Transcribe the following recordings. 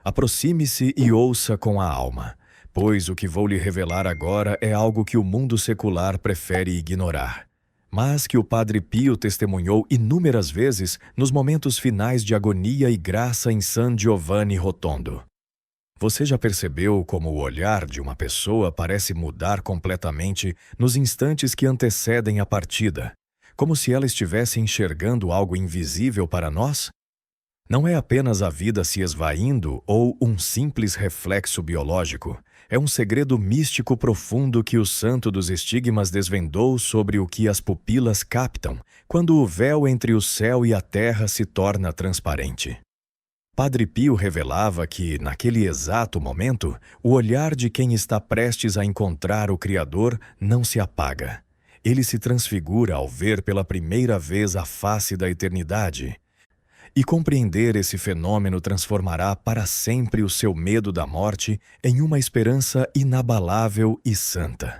Aproxime-se e ouça com a alma, pois o que vou lhe revelar agora é algo que o mundo secular prefere ignorar, mas que o Padre Pio testemunhou inúmeras vezes nos momentos finais de agonia e graça em San Giovanni Rotondo. Você já percebeu como o olhar de uma pessoa parece mudar completamente nos instantes que antecedem a partida, como se ela estivesse enxergando algo invisível para nós? Não é apenas a vida se esvaindo ou um simples reflexo biológico. É um segredo místico profundo que o santo dos estigmas desvendou sobre o que as pupilas captam quando o véu entre o céu e a terra se torna transparente. Padre Pio revelava que, naquele exato momento, o olhar de quem está prestes a encontrar o Criador não se apaga. Ele se transfigura ao ver pela primeira vez a face da eternidade. E compreender esse fenômeno transformará para sempre o seu medo da morte em uma esperança inabalável e santa.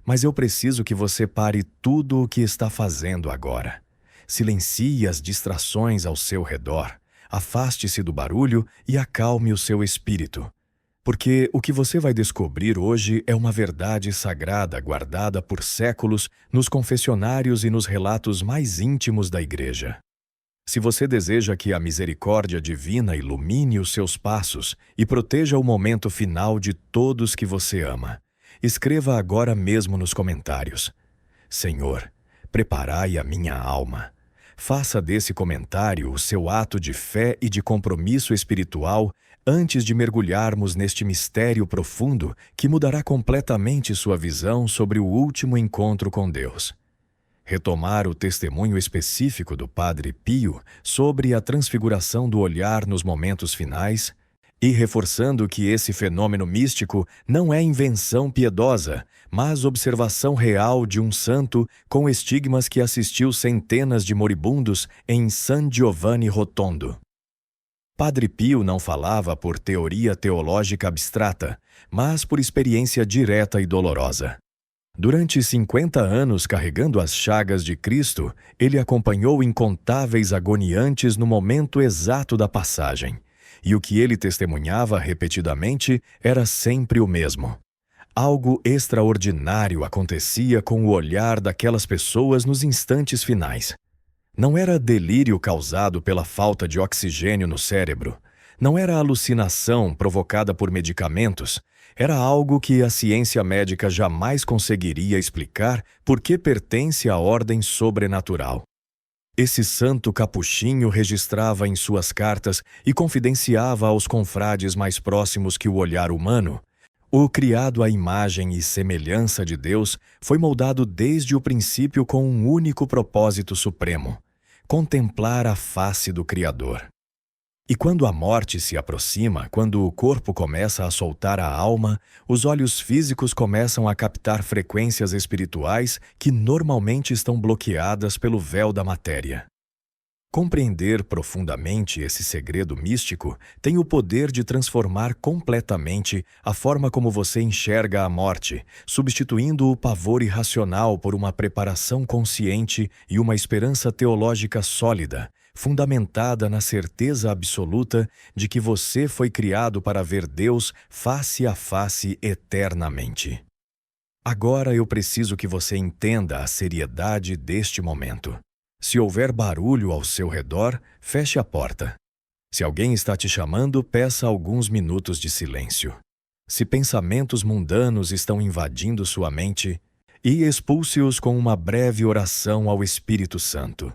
Mas eu preciso que você pare tudo o que está fazendo agora. Silencie as distrações ao seu redor, afaste-se do barulho e acalme o seu espírito. Porque o que você vai descobrir hoje é uma verdade sagrada guardada por séculos nos confessionários e nos relatos mais íntimos da Igreja. Se você deseja que a misericórdia divina ilumine os seus passos e proteja o momento final de todos que você ama, escreva agora mesmo nos comentários: Senhor, preparai a minha alma. Faça desse comentário o seu ato de fé e de compromisso espiritual antes de mergulharmos neste mistério profundo que mudará completamente sua visão sobre o último encontro com Deus. Retomar o testemunho específico do Padre Pio sobre a transfiguração do olhar nos momentos finais e reforçando que esse fenômeno místico não é invenção piedosa, mas observação real de um santo com estigmas que assistiu centenas de moribundos em San Giovanni Rotondo. Padre Pio não falava por teoria teológica abstrata, mas por experiência direta e dolorosa. Durante 50 anos carregando as chagas de Cristo, ele acompanhou incontáveis agoniantes no momento exato da passagem, e o que ele testemunhava repetidamente era sempre o mesmo. Algo extraordinário acontecia com o olhar daquelas pessoas nos instantes finais. Não era delírio causado pela falta de oxigênio no cérebro, não era alucinação provocada por medicamentos. Era algo que a ciência médica jamais conseguiria explicar porque pertence à ordem sobrenatural. Esse santo capuchinho registrava em suas cartas e confidenciava aos confrades mais próximos que o olhar humano. O criado à imagem e semelhança de Deus foi moldado desde o princípio com um único propósito supremo: contemplar a face do Criador. E quando a morte se aproxima, quando o corpo começa a soltar a alma, os olhos físicos começam a captar frequências espirituais que normalmente estão bloqueadas pelo véu da matéria. Compreender profundamente esse segredo místico tem o poder de transformar completamente a forma como você enxerga a morte, substituindo o pavor irracional por uma preparação consciente e uma esperança teológica sólida, fundamentada na certeza absoluta de que você foi criado para ver Deus face a face eternamente. Agora eu preciso que você entenda a seriedade deste momento. Se houver barulho ao seu redor, feche a porta. Se alguém está te chamando, peça alguns minutos de silêncio. Se pensamentos mundanos estão invadindo sua mente, expulse-os com uma breve oração ao Espírito Santo.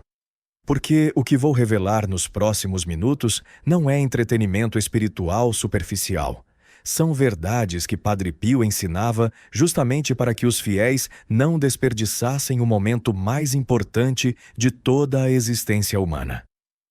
Porque o que vou revelar nos próximos minutos não é entretenimento espiritual superficial. São verdades que Padre Pio ensinava justamente para que os fiéis não desperdiçassem o momento mais importante de toda a existência humana.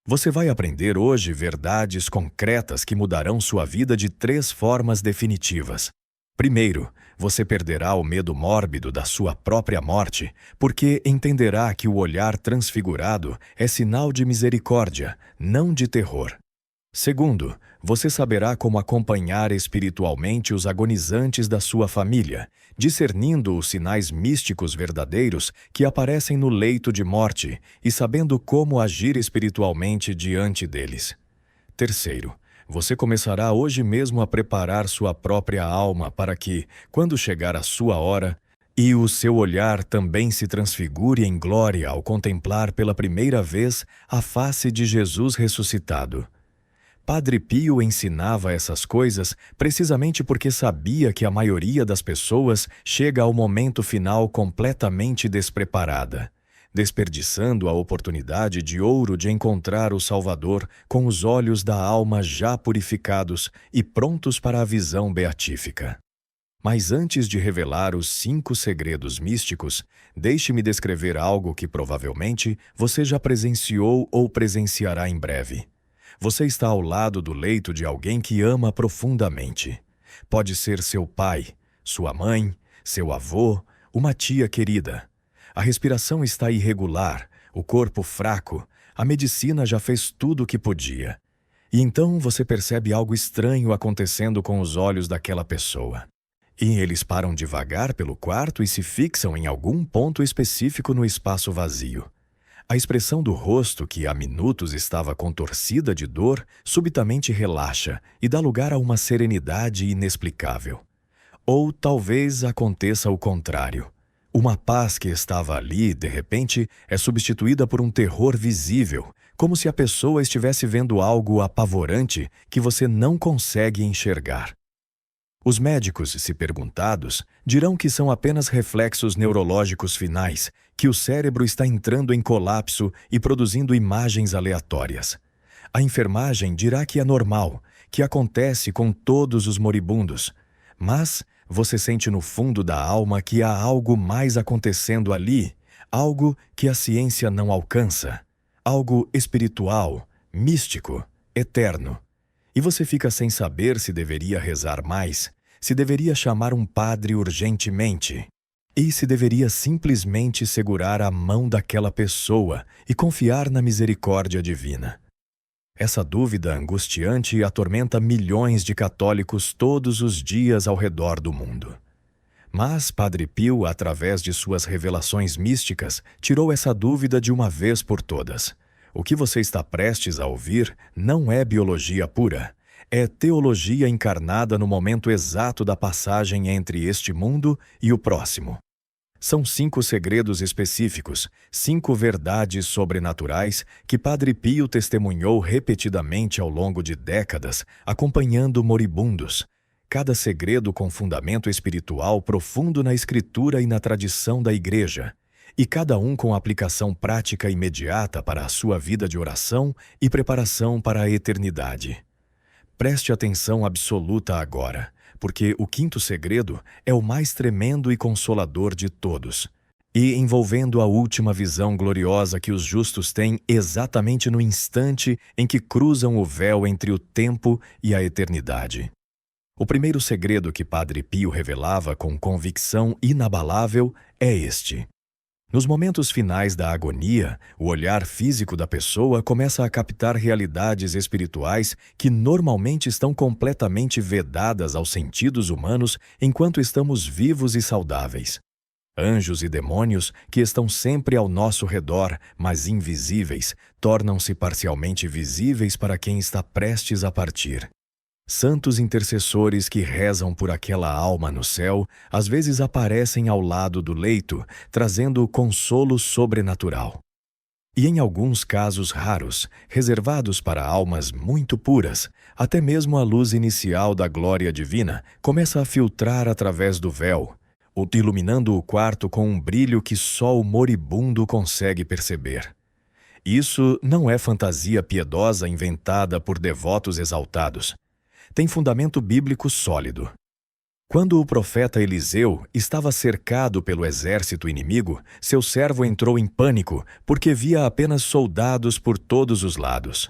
Você vai aprender hoje verdades concretas que mudarão sua vida de 3 formas definitivas. Primeiro, você perderá o medo mórbido da sua própria morte, porque entenderá que o olhar transfigurado é sinal de misericórdia, não de terror. Segundo, você saberá como acompanhar espiritualmente os agonizantes da sua família, discernindo os sinais místicos verdadeiros que aparecem no leito de morte e sabendo como agir espiritualmente diante deles. Terceiro, Você começará hoje mesmo a preparar sua própria alma para que, quando chegar a sua hora, e o seu olhar também se transfigure em glória ao contemplar pela primeira vez a face de Jesus ressuscitado. Padre Pio ensinava essas coisas precisamente porque sabia que a maioria das pessoas chega ao momento final completamente despreparada, desperdiçando a oportunidade de ouro de encontrar o Salvador com os olhos da alma já purificados e prontos para a visão beatífica. Mas antes de revelar os 5 segredos místicos, deixe-me descrever algo que provavelmente você já presenciou ou presenciará em breve. Você está ao lado do leito de alguém que ama profundamente. Pode ser seu pai, sua mãe, seu avô, uma tia querida. A respiração está irregular, o corpo fraco, a medicina já fez tudo o que podia. E então você percebe algo estranho acontecendo com os olhos daquela pessoa. E eles param devagar pelo quarto e se fixam em algum ponto específico no espaço vazio. A expressão do rosto, que há minutos estava contorcida de dor, subitamente relaxa e dá lugar a uma serenidade inexplicável. Ou talvez aconteça o contrário. Uma paz que estava ali, de repente, é substituída por um terror visível, como se a pessoa estivesse vendo algo apavorante que você não consegue enxergar. Os médicos, se perguntados, dirão que são apenas reflexos neurológicos finais, que o cérebro está entrando em colapso e produzindo imagens aleatórias. A enfermagem dirá que é normal, que acontece com todos os moribundos. Mas você sente no fundo da alma que há algo mais acontecendo ali, algo que a ciência não alcança, algo espiritual, místico, eterno. E você fica sem saber se deveria rezar mais, se deveria chamar um padre urgentemente, e se deveria simplesmente segurar a mão daquela pessoa e confiar na misericórdia divina. Essa dúvida angustiante atormenta milhões de católicos todos os dias ao redor do mundo. Mas Padre Pio, através de suas revelações místicas, tirou essa dúvida de uma vez por todas. O que você está prestes a ouvir não é biologia pura. É teologia encarnada no momento exato da passagem entre este mundo e o próximo. São 5 segredos específicos, 5 verdades sobrenaturais que Padre Pio testemunhou repetidamente ao longo de décadas, acompanhando moribundos. Cada segredo com fundamento espiritual profundo na Escritura e na tradição da Igreja, e cada um com aplicação prática imediata para a sua vida de oração e preparação para a eternidade. Preste atenção absoluta agora, porque o 5º segredo é o mais tremendo e consolador de todos, e envolvendo a última visão gloriosa que os justos têm exatamente no instante em que cruzam o véu entre o tempo e a eternidade. O primeiro segredo que Padre Pio revelava com convicção inabalável é este. Nos momentos finais da agonia, o olhar físico da pessoa começa a captar realidades espirituais que normalmente estão completamente vedadas aos sentidos humanos enquanto estamos vivos e saudáveis. Anjos e demônios, que estão sempre ao nosso redor, mas invisíveis, tornam-se parcialmente visíveis para quem está prestes a partir. Santos intercessores que rezam por aquela alma no céu, às vezes aparecem ao lado do leito, trazendo consolo sobrenatural. E em alguns casos raros, reservados para almas muito puras, até mesmo a luz inicial da glória divina começa a filtrar através do véu, iluminando o quarto com um brilho que só o moribundo consegue perceber. Isso não é fantasia piedosa inventada por devotos exaltados. Tem fundamento bíblico sólido. Quando o profeta Eliseu estava cercado pelo exército inimigo, seu servo entrou em pânico porque via apenas soldados por todos os lados.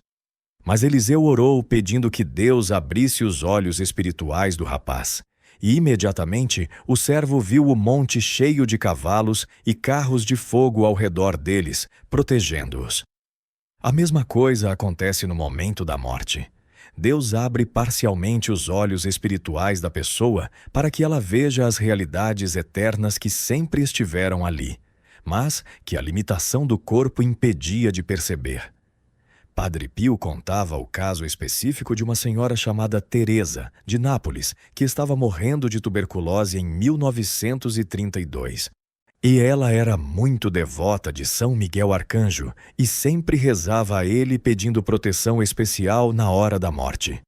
Mas Eliseu orou pedindo que Deus abrisse os olhos espirituais do rapaz. E imediatamente o servo viu o monte cheio de cavalos e carros de fogo ao redor deles, protegendo-os. A mesma coisa acontece no momento da morte. Deus abre parcialmente os olhos espirituais da pessoa para que ela veja as realidades eternas que sempre estiveram ali, mas que a limitação do corpo impedia de perceber. Padre Pio contava o caso específico de uma senhora chamada Teresa, de Nápoles, que estava morrendo de tuberculose em 1932. E ela era muito devota de São Miguel Arcanjo e sempre rezava a ele pedindo proteção especial na hora da morte.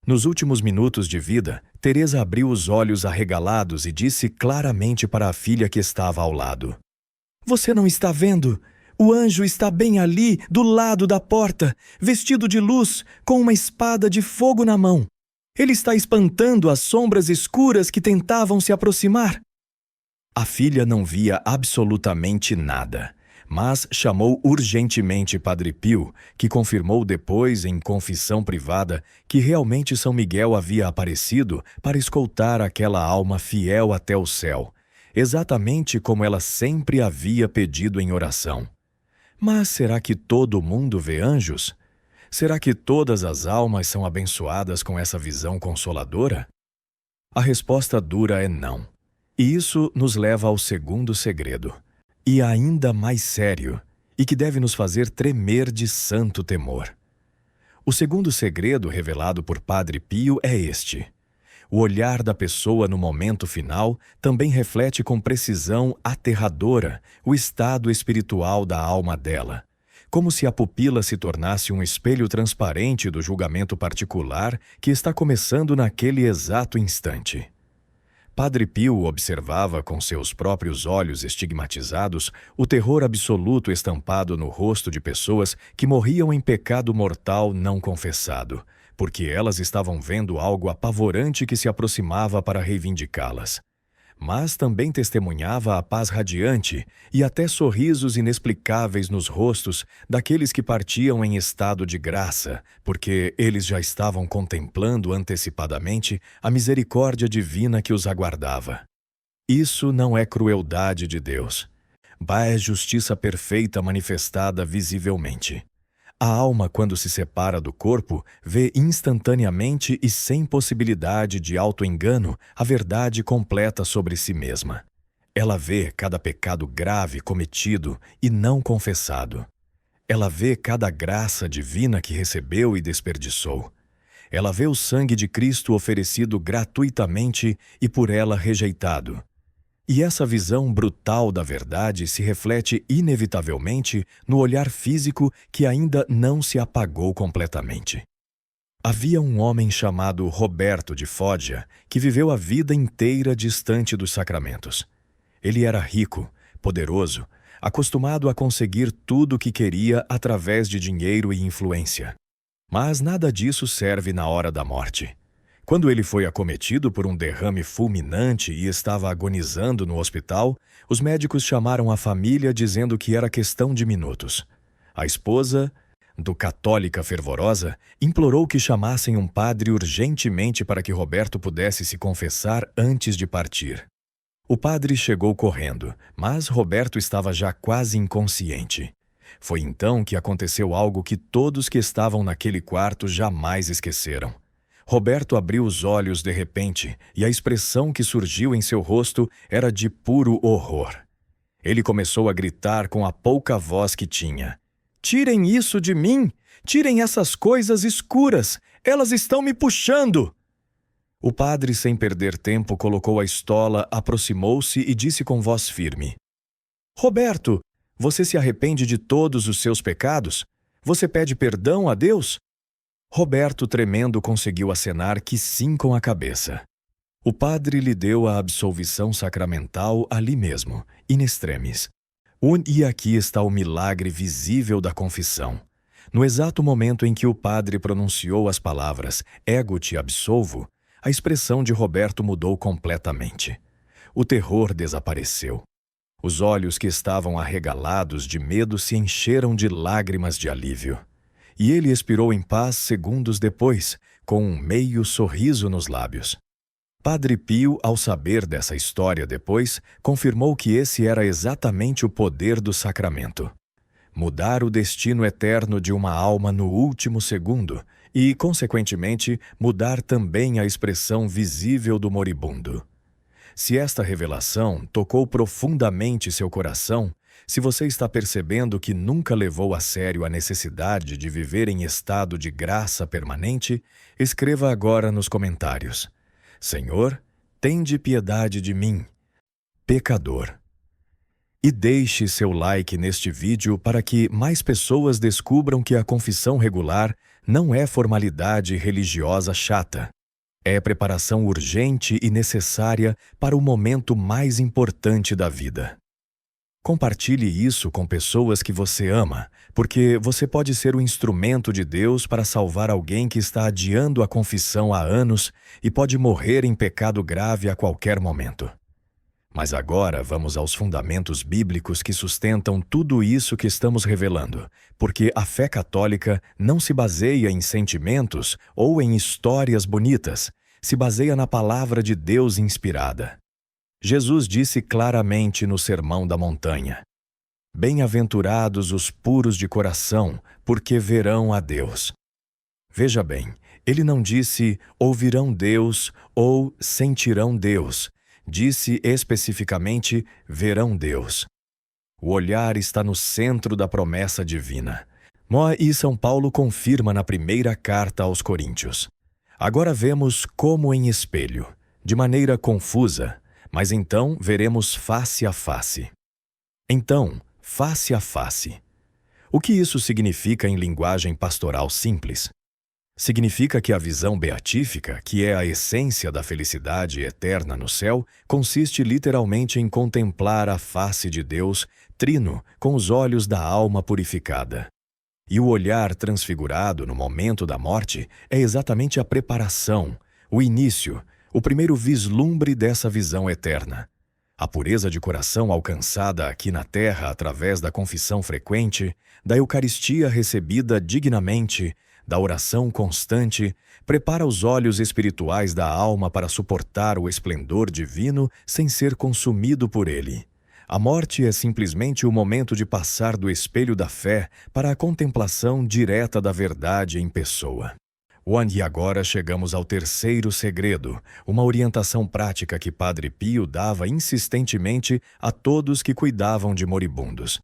Nos últimos minutos de vida, Teresa abriu os olhos arregalados e disse claramente para a filha que estava ao lado: "Você não está vendo? O anjo está bem ali, do lado da porta, vestido de luz, com uma espada de fogo na mão. Ele está espantando as sombras escuras que tentavam se aproximar." A filha não via absolutamente nada, mas chamou urgentemente Padre Pio, que confirmou depois, em confissão privada, que realmente São Miguel havia aparecido para escoltar aquela alma fiel até o céu, exatamente como ela sempre havia pedido em oração. Mas será que todo mundo vê anjos? Será que todas as almas são abençoadas com essa visão consoladora? A resposta dura é não. E isso nos leva ao segundo segredo, e ainda mais sério, e que deve nos fazer tremer de santo temor. O segundo segredo revelado por Padre Pio é este: o olhar da pessoa no momento final também reflete com precisão aterradora o estado espiritual da alma dela, como se a pupila se tornasse um espelho transparente do julgamento particular que está começando naquele exato instante. Padre Pio observava com seus próprios olhos estigmatizados o terror absoluto estampado no rosto de pessoas que morriam em pecado mortal não confessado, porque elas estavam vendo algo apavorante que se aproximava para reivindicá-las. Mas também testemunhava a paz radiante e até sorrisos inexplicáveis nos rostos daqueles que partiam em estado de graça, porque eles já estavam contemplando antecipadamente a misericórdia divina que os aguardava. Isso não é crueldade de Deus, mas é justiça perfeita manifestada visivelmente. A alma, quando se separa do corpo, vê instantaneamente e sem possibilidade de auto-engano a verdade completa sobre si mesma. Ela vê cada pecado grave cometido e não confessado. Ela vê cada graça divina que recebeu e desperdiçou. Ela vê o sangue de Cristo oferecido gratuitamente e por ela rejeitado. E essa visão brutal da verdade se reflete inevitavelmente no olhar físico que ainda não se apagou completamente. Havia um homem chamado Roberto de Foggia que viveu a vida inteira distante dos sacramentos. Ele era rico, poderoso, acostumado a conseguir tudo o que queria através de dinheiro e influência. Mas nada disso serve na hora da morte. Quando ele foi acometido por um derrame fulminante e estava agonizando no hospital, os médicos chamaram a família dizendo que era questão de minutos. A esposa, do católica fervorosa, implorou que chamassem um padre urgentemente para que Roberto pudesse se confessar antes de partir. O padre chegou correndo, mas Roberto estava já quase inconsciente. Foi então que aconteceu algo que todos que estavam naquele quarto jamais esqueceram. Roberto abriu os olhos de repente e a expressão que surgiu em seu rosto era de puro horror. Ele começou a gritar com a pouca voz que tinha: "Tirem isso de mim! Tirem essas coisas escuras! Elas estão me puxando!" O padre, sem perder tempo, colocou a estola, aproximou-se e disse com voz firme: "Roberto, você se arrepende de todos os seus pecados? Você pede perdão a Deus?" Roberto, tremendo, conseguiu acenar que sim com a cabeça. O padre lhe deu a absolvição sacramental ali mesmo, in extremis. E aqui está o milagre visível da confissão. No exato momento em que o padre pronunciou as palavras "ego te absolvo", a expressão de Roberto mudou completamente. O terror desapareceu. Os olhos que estavam arregalados de medo se encheram de lágrimas de alívio. E ele expirou em paz segundos depois, com um meio sorriso nos lábios. Padre Pio, ao saber dessa história depois, confirmou que esse era exatamente o poder do sacramento. Mudar o destino eterno de uma alma no último segundo e, consequentemente, mudar também a expressão visível do moribundo. Se esta revelação tocou profundamente seu coração, Se você está percebendo que nunca levou a sério a necessidade de viver em estado de graça permanente, escreva agora nos comentários: Senhor, tende piedade de mim, pecador. E deixe seu like neste vídeo para que mais pessoas descubram que a confissão regular não é formalidade religiosa chata. É preparação urgente e necessária para o momento mais importante da vida. Compartilhe isso com pessoas que você ama, porque você pode ser o instrumento de Deus para salvar alguém que está adiando a confissão há anos e pode morrer em pecado grave a qualquer momento. Mas agora vamos aos fundamentos bíblicos que sustentam tudo isso que estamos revelando, porque a fé católica não se baseia em sentimentos ou em histórias bonitas, se baseia na palavra de Deus inspirada. Jesus disse claramente no Sermão da Montanha: Bem-aventurados os puros de coração, porque verão a Deus. Veja bem, ele não disse ouvirão Deus ou sentirão Deus. Disse especificamente verão Deus. O olhar está no centro da promessa divina. E São Paulo confirma na primeira carta aos Coríntios. Agora vemos como em espelho, de maneira confusa, mas então veremos face a face. Então, face a face. O que isso significa em linguagem pastoral simples? Significa que a visão beatífica, que é a essência da felicidade eterna no céu, consiste literalmente em contemplar a face de Deus, trino, com os olhos da alma purificada. E o olhar transfigurado no momento da morte é exatamente a preparação, o início, o primeiro vislumbre dessa visão eterna. A pureza de coração alcançada aqui na terra através da confissão frequente, da Eucaristia recebida dignamente, da oração constante, prepara os olhos espirituais da alma para suportar o esplendor divino sem ser consumido por ele. A morte é simplesmente o momento de passar do espelho da fé para a contemplação direta da verdade em pessoa. E agora chegamos ao terceiro segredo, uma orientação prática que Padre Pio dava insistentemente a todos que cuidavam de moribundos.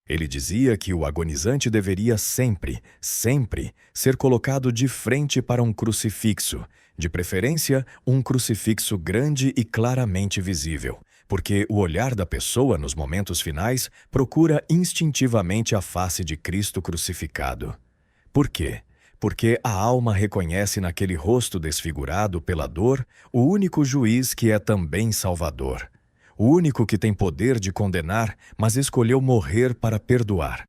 Ele dizia que o agonizante deveria sempre, sempre ser colocado de frente para um crucifixo, de preferência um crucifixo grande e claramente visível, porque o olhar da pessoa nos momentos finais procura instintivamente a face de Cristo crucificado. Por quê? Porque a alma reconhece naquele rosto desfigurado pela dor o único juiz que é também Salvador. O único que tem poder de condenar, mas escolheu morrer para perdoar.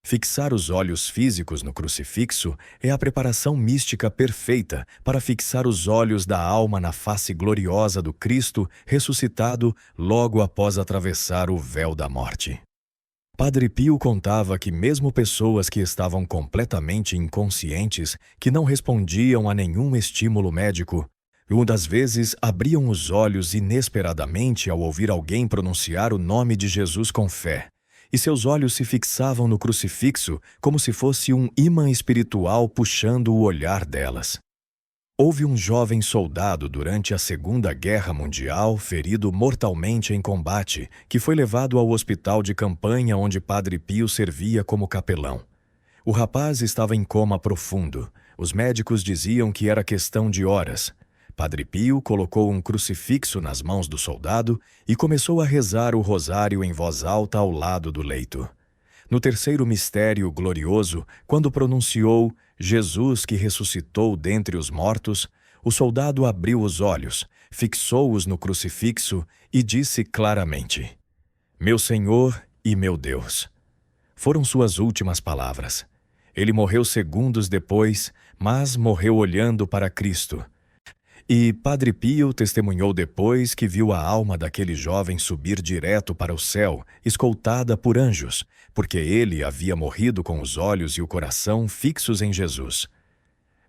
Fixar os olhos físicos no crucifixo é a preparação mística perfeita para fixar os olhos da alma na face gloriosa do Cristo ressuscitado logo após atravessar o véu da morte. Padre Pio contava que mesmo pessoas que estavam completamente inconscientes, que não respondiam a nenhum estímulo médico, uma das vezes abriam os olhos inesperadamente ao ouvir alguém pronunciar o nome de Jesus com fé, e seus olhos se fixavam no crucifixo como se fosse um ímã espiritual puxando o olhar delas. Houve um jovem soldado durante a Segunda Guerra Mundial ferido mortalmente em combate, que foi levado ao hospital de campanha onde Padre Pio servia como capelão. O rapaz estava em coma profundo. Os médicos diziam que era questão de horas. Padre Pio colocou um crucifixo nas mãos do soldado e começou a rezar o rosário em voz alta ao lado do leito. No terceiro mistério glorioso, quando pronunciou Jesus que ressuscitou dentre os mortos, o soldado abriu os olhos, fixou-os no crucifixo e disse claramente: Meu Senhor e meu Deus. Foram suas últimas palavras. Ele morreu segundos depois, mas morreu olhando para Cristo. E Padre Pio testemunhou depois que viu a alma daquele jovem subir direto para o céu, escoltada por anjos, porque ele havia morrido com os olhos e o coração fixos em Jesus.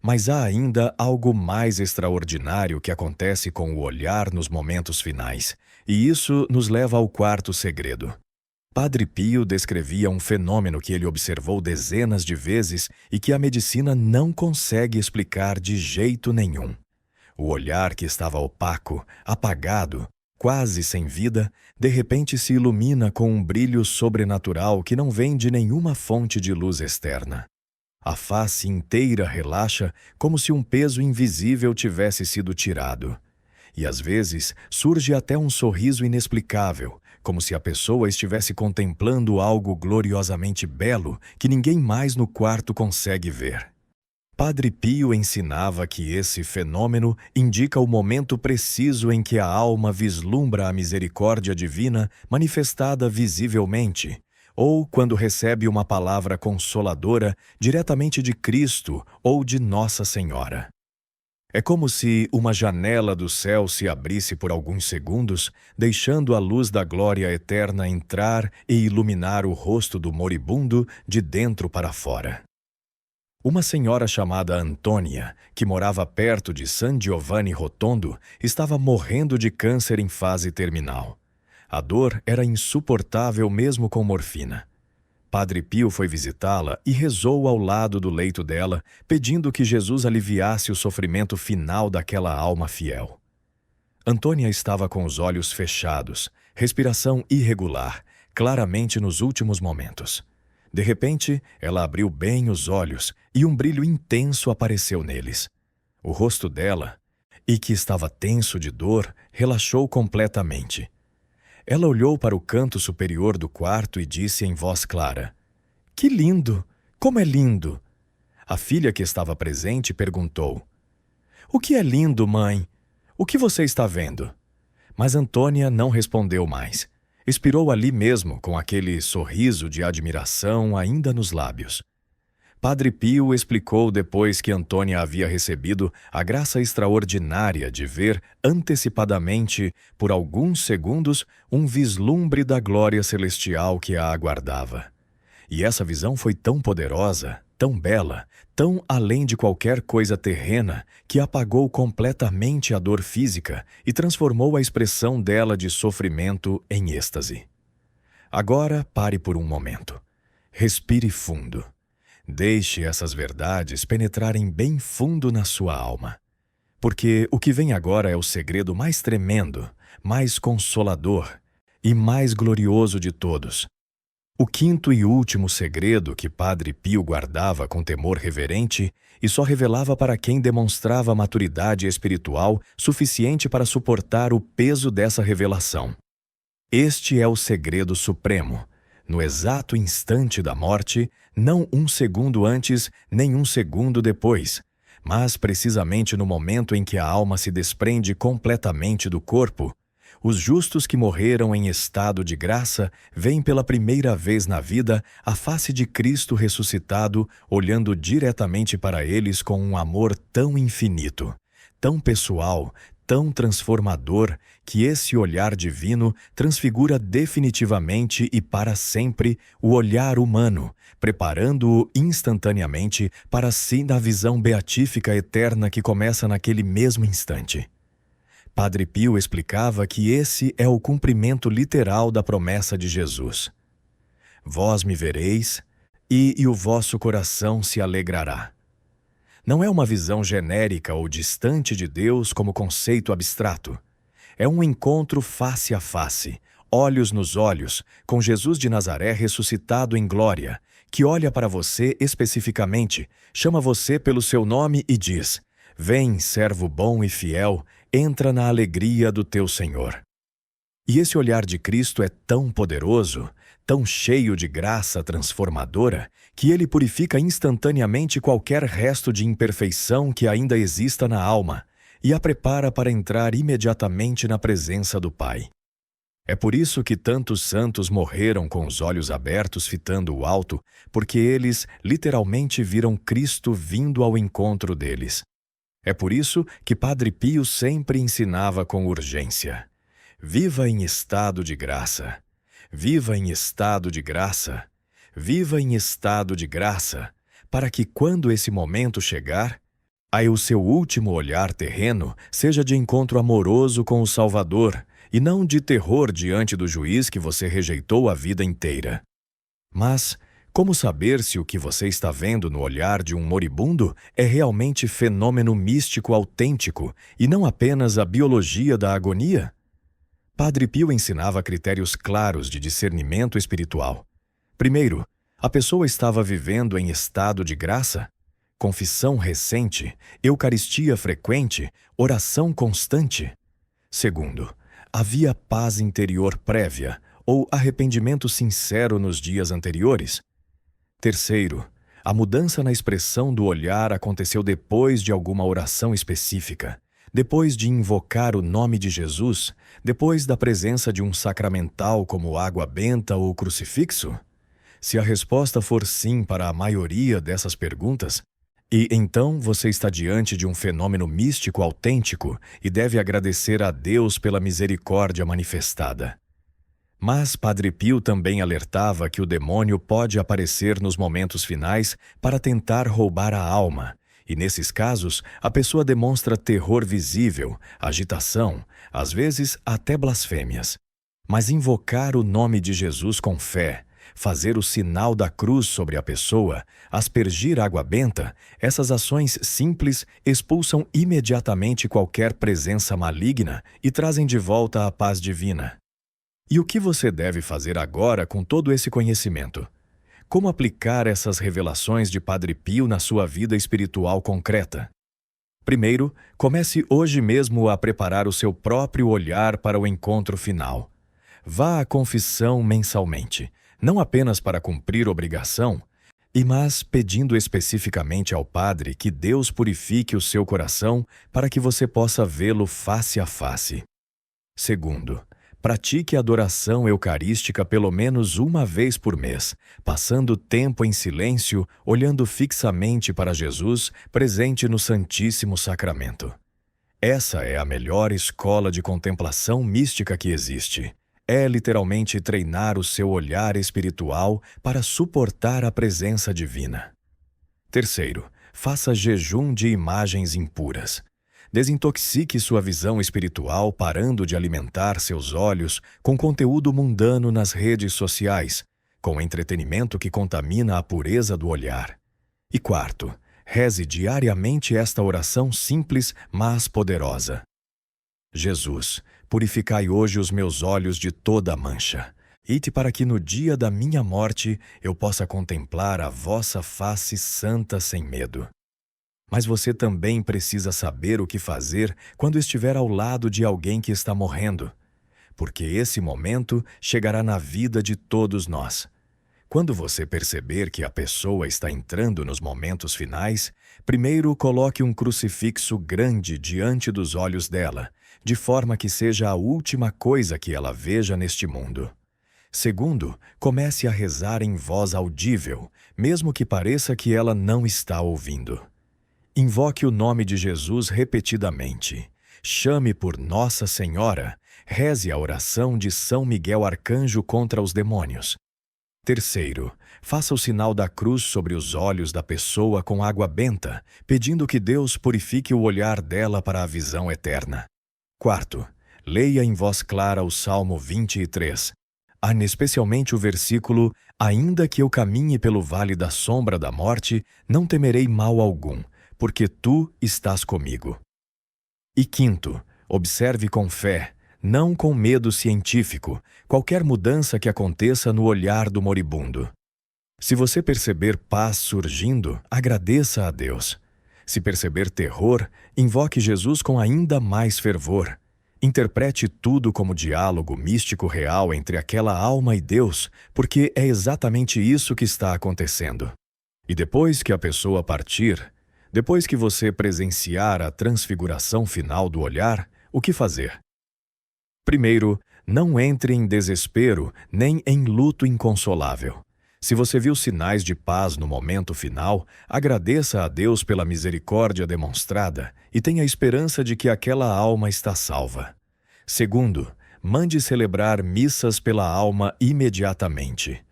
Mas há ainda algo mais extraordinário que acontece com o olhar nos momentos finais, e isso nos leva ao quarto segredo. Padre Pio descrevia um fenômeno que ele observou dezenas de vezes e que a medicina não consegue explicar de jeito nenhum. O olhar que estava opaco, apagado, quase sem vida, de repente se ilumina com um brilho sobrenatural que não vem de nenhuma fonte de luz externa. A face inteira relaxa como se um peso invisível tivesse sido tirado. E às vezes surge até um sorriso inexplicável, como se a pessoa estivesse contemplando algo gloriosamente belo que ninguém mais no quarto consegue ver. Padre Pio ensinava que esse fenômeno indica o momento preciso em que a alma vislumbra a misericórdia divina manifestada visivelmente, ou quando recebe uma palavra consoladora diretamente de Cristo ou de Nossa Senhora. É como se uma janela do céu se abrisse por alguns segundos, deixando a luz da glória eterna entrar e iluminar o rosto do moribundo de dentro para fora. Uma senhora chamada Antônia, que morava perto de San Giovanni Rotondo, estava morrendo de câncer em fase terminal. A dor era insuportável mesmo com morfina. Padre Pio foi visitá-la e rezou ao lado do leito dela, pedindo que Jesus aliviasse o sofrimento final daquela alma fiel. Antônia estava com os olhos fechados, respiração irregular, claramente nos últimos momentos. De repente, ela abriu bem os olhos e um brilho intenso apareceu neles. O rosto dela, e que estava tenso de dor, relaxou completamente. Ela olhou para o canto superior do quarto e disse em voz clara: "Que lindo! Como é lindo!" A filha que estava presente perguntou: "O que é lindo, mãe? O que você está vendo?" Mas Antônia não respondeu mais. Expirou ali mesmo, com aquele sorriso de admiração ainda nos lábios. Padre Pio explicou depois que Antônia havia recebido a graça extraordinária de ver antecipadamente, por alguns segundos, um vislumbre da glória celestial que a aguardava. E essa visão foi tão poderosa, tão bela, tão além de qualquer coisa terrena, que apagou completamente a dor física e transformou a expressão dela de sofrimento em êxtase. Agora pare por um momento. Respire fundo. Deixe essas verdades penetrarem bem fundo na sua alma. Porque o que vem agora é o segredo mais tremendo, mais consolador e mais glorioso de todos. O quinto e último segredo que Padre Pio guardava com temor reverente e só revelava para quem demonstrava maturidade espiritual suficiente para suportar o peso dessa revelação. Este é o segredo supremo. No exato instante da morte, não um segundo antes, nem um segundo depois, mas precisamente no momento em que a alma se desprende completamente do corpo, os justos que morreram em estado de graça veem pela primeira vez na vida a face de Cristo ressuscitado, olhando diretamente para eles com um amor tão infinito, tão pessoal, tão transformador, que esse olhar divino transfigura definitivamente e para sempre o olhar humano, preparando-o instantaneamente para si na visão beatífica eterna que começa naquele mesmo instante. Padre Pio explicava que esse é o cumprimento literal da promessa de Jesus. Vós me vereis, e o vosso coração se alegrará. Não é uma visão genérica ou distante de Deus como conceito abstrato. É um encontro face a face, olhos nos olhos, com Jesus de Nazaré ressuscitado em glória, que olha para você especificamente, chama você pelo seu nome e diz: "Vem, servo bom e fiel, entra na alegria do teu Senhor." E esse olhar de Cristo é tão poderoso, tão cheio de graça transformadora, que ele purifica instantaneamente qualquer resto de imperfeição que ainda exista na alma e a prepara para entrar imediatamente na presença do Pai. É por isso que tantos santos morreram com os olhos abertos fitando o alto, porque eles literalmente viram Cristo vindo ao encontro deles. É por isso que Padre Pio sempre ensinava com urgência: viva em estado de graça, viva em estado de graça, viva em estado de graça, para que quando esse momento chegar, aí o seu último olhar terreno seja de encontro amoroso com o Salvador e não de terror diante do juiz que você rejeitou a vida inteira. Mas como saber se o que você está vendo no olhar de um moribundo é realmente fenômeno místico autêntico e não apenas a biologia da agonia? Padre Pio ensinava critérios claros de discernimento espiritual. Primeiro, a pessoa estava vivendo em estado de graça? Confissão recente, eucaristia frequente, oração constante? Segundo, havia paz interior prévia ou arrependimento sincero nos dias anteriores? Terceiro, a mudança na expressão do olhar aconteceu depois de alguma oração específica, depois de invocar o nome de Jesus, depois da presença de um sacramental como água benta ou crucifixo? Se a resposta for sim para a maioria dessas perguntas, e então você está diante de um fenômeno místico autêntico e deve agradecer a Deus pela misericórdia manifestada. Mas Padre Pio também alertava que o demônio pode aparecer nos momentos finais para tentar roubar a alma, e nesses casos a pessoa demonstra terror visível, agitação, às vezes até blasfêmias. Mas invocar o nome de Jesus com fé, fazer o sinal da cruz sobre a pessoa, aspergir água benta, essas ações simples expulsam imediatamente qualquer presença maligna e trazem de volta a paz divina. E o que você deve fazer agora com todo esse conhecimento? Como aplicar essas revelações de Padre Pio na sua vida espiritual concreta? Primeiro, comece hoje mesmo a preparar o seu próprio olhar para o encontro final. Vá à confissão mensalmente, não apenas para cumprir obrigação, mas pedindo especificamente ao Padre que Deus purifique o seu coração para que você possa vê-lo face a face. Segundo, pratique a adoração eucarística pelo menos uma vez por mês, passando tempo em silêncio, olhando fixamente para Jesus presente no Santíssimo Sacramento. Essa é a melhor escola de contemplação mística que existe. É literalmente treinar o seu olhar espiritual para suportar a presença divina. Terceiro, faça jejum de imagens impuras. Desintoxique sua visão espiritual parando de alimentar seus olhos com conteúdo mundano nas redes sociais, com entretenimento que contamina a pureza do olhar. E quarto, reze diariamente esta oração simples, mas poderosa. Jesus, purificai hoje os meus olhos de toda mancha, ide para que no dia da minha morte eu possa contemplar a vossa face santa sem medo. Mas você também precisa saber o que fazer quando estiver ao lado de alguém que está morrendo, porque esse momento chegará na vida de todos nós. Quando você perceber que a pessoa está entrando nos momentos finais, primeiro coloque um crucifixo grande diante dos olhos dela, de forma que seja a última coisa que ela veja neste mundo. Segundo, comece a rezar em voz audível, mesmo que pareça que ela não está ouvindo. Invoque o nome de Jesus repetidamente. Chame por Nossa Senhora. Reze a oração de São Miguel Arcanjo contra os demônios. Terceiro, faça o sinal da cruz sobre os olhos da pessoa com água benta, pedindo que Deus purifique o olhar dela para a visão eterna. Quarto, leia em voz clara o Salmo 23. Especialmente o versículo: ainda que eu caminhe pelo vale da sombra da morte, não temerei mal algum, porque tu estás comigo. E quinto, observe com fé, não com medo científico, qualquer mudança que aconteça no olhar do moribundo. Se você perceber paz surgindo, agradeça a Deus. Se perceber terror, invoque Jesus com ainda mais fervor. Interprete tudo como diálogo místico real entre aquela alma e Deus, porque é exatamente isso que está acontecendo. E depois que a pessoa partir, depois que você presenciar a transfiguração final do olhar, o que fazer? Primeiro, não entre em desespero nem em luto inconsolável. Se você viu sinais de paz no momento final, agradeça a Deus pela misericórdia demonstrada e tenha esperança de que aquela alma está salva. Segundo, mande celebrar missas pela alma imediatamente.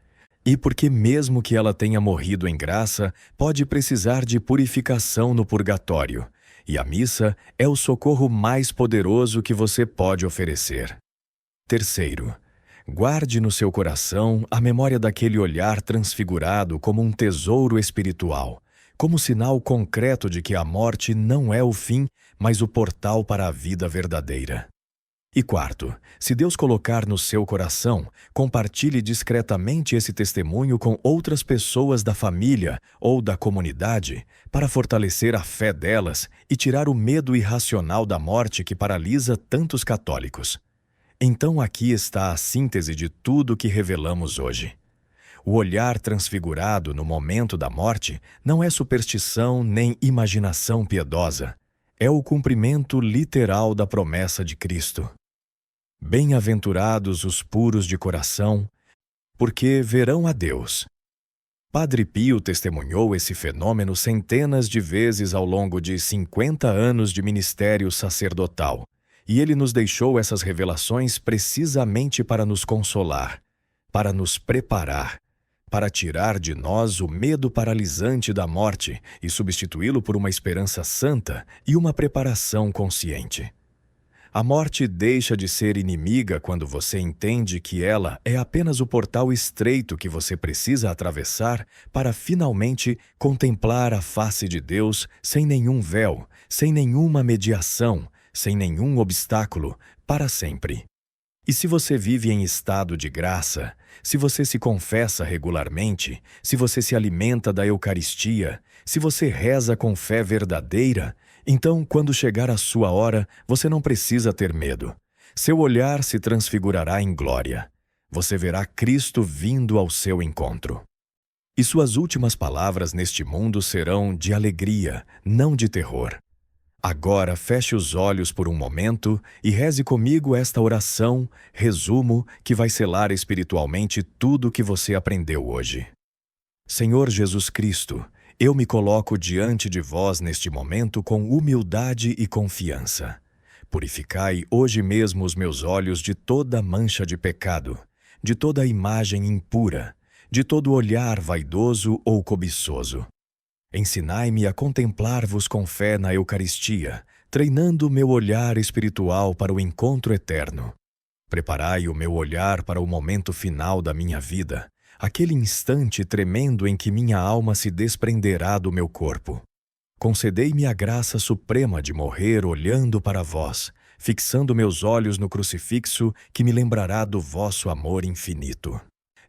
E porque mesmo que ela tenha morrido em graça, pode precisar de purificação no purgatório, e a missa é o socorro mais poderoso que você pode oferecer. Terceiro, guarde no seu coração a memória daquele olhar transfigurado como um tesouro espiritual, como sinal concreto de que a morte não é o fim, mas o portal para a vida verdadeira. E quarto, se Deus colocar no seu coração, compartilhe discretamente esse testemunho com outras pessoas da família ou da comunidade para fortalecer a fé delas e tirar o medo irracional da morte que paralisa tantos católicos. Então aqui está a síntese de tudo que revelamos hoje. O olhar transfigurado no momento da morte não é superstição nem imaginação piedosa. É o cumprimento literal da promessa de Cristo. Bem-aventurados os puros de coração, porque verão a Deus. Padre Pio testemunhou esse fenômeno centenas de vezes ao longo de 50 anos de ministério sacerdotal, e ele nos deixou essas revelações precisamente para nos consolar, para nos preparar, para tirar de nós o medo paralisante da morte e substituí-lo por uma esperança santa e uma preparação consciente. A morte deixa de ser inimiga quando você entende que ela é apenas o portal estreito que você precisa atravessar para finalmente contemplar a face de Deus sem nenhum véu, sem nenhuma mediação, sem nenhum obstáculo, para sempre. E se você vive em estado de graça, se você se confessa regularmente, se você se alimenta da Eucaristia, se você reza com fé verdadeira, então, quando chegar a sua hora, você não precisa ter medo. Seu olhar se transfigurará em glória. Você verá Cristo vindo ao seu encontro. E suas últimas palavras neste mundo serão de alegria, não de terror. Agora feche os olhos por um momento e reze comigo esta oração, resumo, que vai selar espiritualmente tudo o que você aprendeu hoje. Senhor Jesus Cristo, eu me coloco diante de vós neste momento com humildade e confiança. Purificai hoje mesmo os meus olhos de toda mancha de pecado, de toda imagem impura, de todo olhar vaidoso ou cobiçoso. Ensinai-me a contemplar-vos com fé na Eucaristia, treinando meu olhar espiritual para o encontro eterno. Preparai o meu olhar para o momento final da minha vida, aquele instante tremendo em que minha alma se desprenderá do meu corpo. Concedei-me a graça suprema de morrer olhando para vós, fixando meus olhos no crucifixo que me lembrará do vosso amor infinito.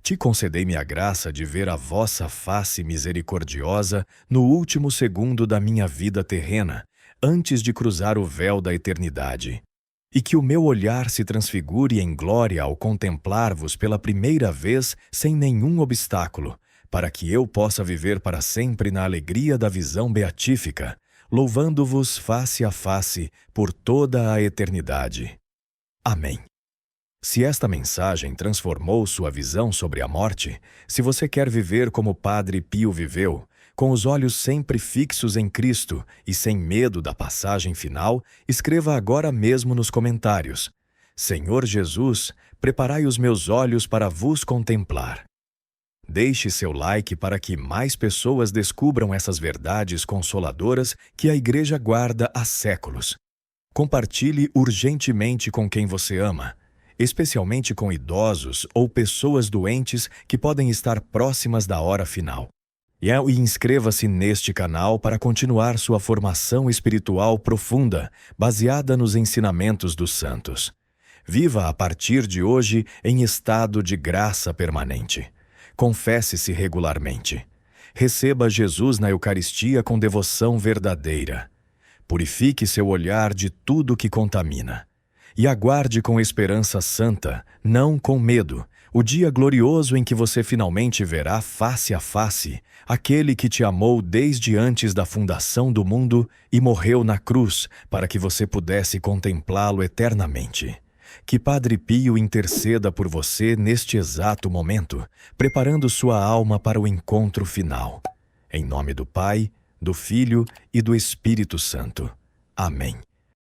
Te concedei-me a graça de ver a vossa face misericordiosa no último segundo da minha vida terrena, antes de cruzar o véu da eternidade. E que o meu olhar se transfigure em glória ao contemplar-vos pela primeira vez sem nenhum obstáculo, para que eu possa viver para sempre na alegria da visão beatífica, louvando-vos face a face por toda a eternidade. Amém. Se esta mensagem transformou sua visão sobre a morte, se você quer viver como Padre Pio viveu, com os olhos sempre fixos em Cristo e sem medo da passagem final, escreva agora mesmo nos comentários: Senhor Jesus, preparai os meus olhos para vos contemplar. Deixe seu like para que mais pessoas descubram essas verdades consoladoras que a Igreja guarda há séculos. Compartilhe urgentemente com quem você ama, especialmente com idosos ou pessoas doentes que podem estar próximas da hora final. E inscreva-se neste canal para continuar sua formação espiritual profunda, baseada nos ensinamentos dos santos. Viva a partir de hoje em estado de graça permanente. Confesse-se regularmente. Receba Jesus na Eucaristia com devoção verdadeira. Purifique seu olhar de tudo que contamina. E aguarde com esperança santa, não com medo, o dia glorioso em que você finalmente verá face a face aquele que te amou desde antes da fundação do mundo e morreu na cruz para que você pudesse contemplá-lo eternamente. Que Padre Pio interceda por você neste exato momento, preparando sua alma para o encontro final. Em nome do Pai, do Filho e do Espírito Santo. Amém.